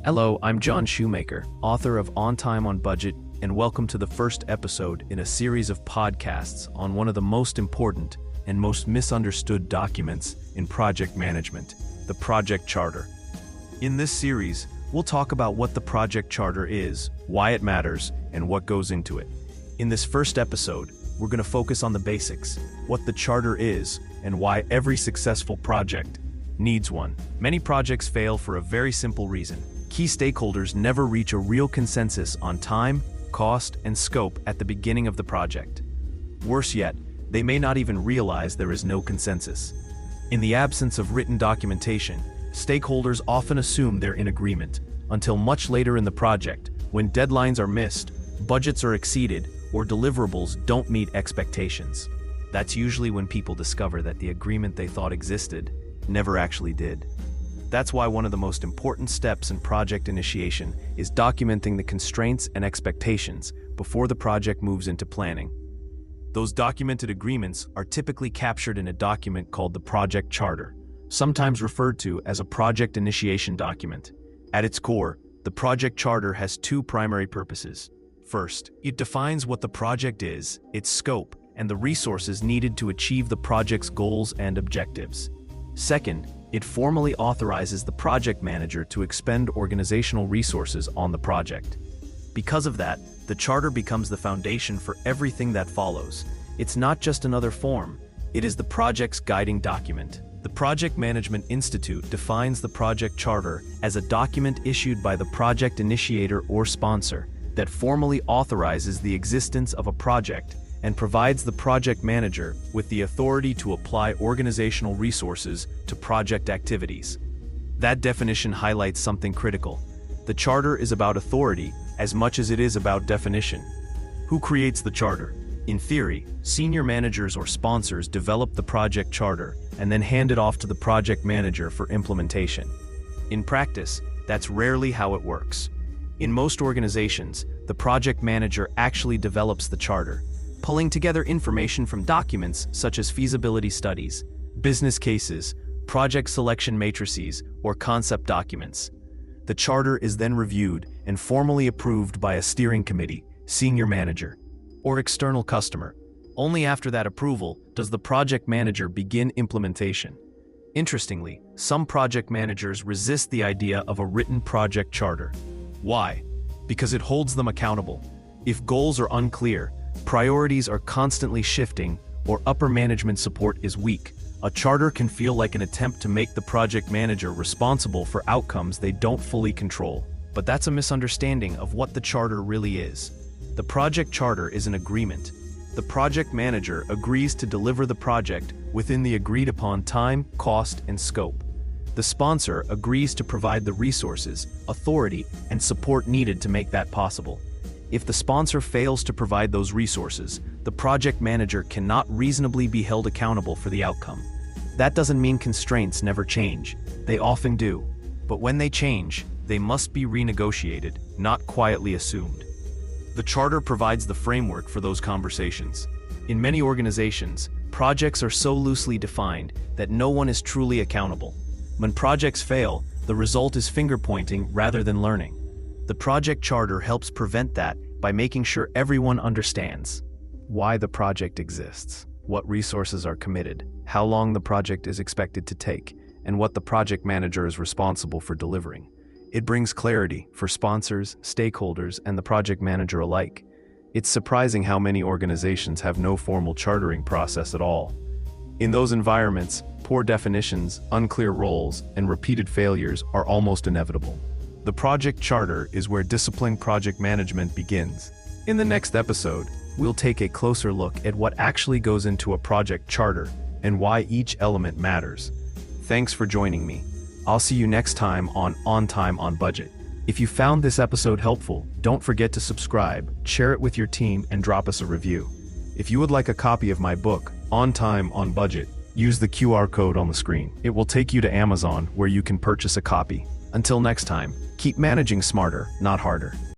Hello, I'm John Shoemaker, author of On Time on Budget, and welcome to the first episode in a series of podcasts on one of the most important and most misunderstood documents in project management, the Project Charter. In this series, we'll talk about what the Project Charter is, why it matters, and what goes into it. In this first episode, we're going to focus on the basics, what the Charter is, and why every successful project needs one. Many projects fail for a very simple reason. Key stakeholders never reach a real consensus on time, cost, and scope at the beginning of the project. Worse yet, they may not even realize there is no consensus. In the absence of written documentation, stakeholders often assume they're in agreement, until much later in the project, when deadlines are missed, budgets are exceeded, or deliverables don't meet expectations. That's usually when people discover that the agreement they thought existed never actually did. That's why one of the most important steps in project initiation is documenting the constraints and expectations before the project moves into planning. Those documented agreements are typically captured in a document called the Project Charter, sometimes referred to as a project initiation document. At its core, the Project Charter has two primary purposes. First, it defines what the project is, its scope, and the resources needed to achieve the project's goals and objectives. Second, it formally authorizes the project manager to expend organizational resources on the project. Because of that, the charter becomes the foundation for everything that follows. It's not just another form, it is the project's guiding document. The Project Management Institute defines the project charter as a document issued by the project initiator or sponsor that formally authorizes the existence of a project and provides the project manager with the authority to apply organizational resources to project activities. That definition highlights something critical. The charter is about authority as much as it is about definition. Who creates the charter? In theory, senior managers or sponsors develop the project charter and then hand it off to the project manager for implementation. In practice, that's rarely how it works. In most organizations, the project manager actually develops the charter, pulling together information from documents such as feasibility studies, business cases, project selection matrices, or concept documents. The charter is then reviewed and formally approved by a steering committee, senior manager, or external customer. Only after that approval does the project manager begin implementation. Interestingly, some project managers resist the idea of a written project charter. Why? Because it holds them accountable. If goals are unclear, priorities are constantly shifting, or upper management support is weak, a charter can feel like an attempt to make the project manager responsible for outcomes they don't fully control. But that's a misunderstanding of what the charter really is. The project charter is an agreement. The project manager agrees to deliver the project within the agreed-upon time, cost, and scope. The sponsor agrees to provide the resources, authority, and support needed to make that possible. If the sponsor fails to provide those resources, the project manager cannot reasonably be held accountable for the outcome. That doesn't mean constraints never change. They often do. But when they change, they must be renegotiated, not quietly assumed. The charter provides the framework for those conversations. In many organizations, projects are so loosely defined that no one is truly accountable. When projects fail, the result is finger-pointing rather than learning. The project charter helps prevent that by making sure everyone understands why the project exists, what resources are committed, how long the project is expected to take, and what the project manager is responsible for delivering. It brings clarity for sponsors, stakeholders, and the project manager alike. It's surprising how many organizations have no formal chartering process at all. In those environments, poor definitions, unclear roles, and repeated failures are almost inevitable. The Project Charter is where disciplined project management begins. In the next episode, we'll take a closer look at what actually goes into a project charter and why each element matters. Thanks for joining me. I'll see you next time on Time on Budget. If you found this episode helpful, don't forget to subscribe, share it with your team, and drop us a review. If you would like a copy of my book, On Time on Budget, use the QR code on the screen. It will take you to Amazon, where you can purchase a copy. Until next time, keep managing smarter, not harder.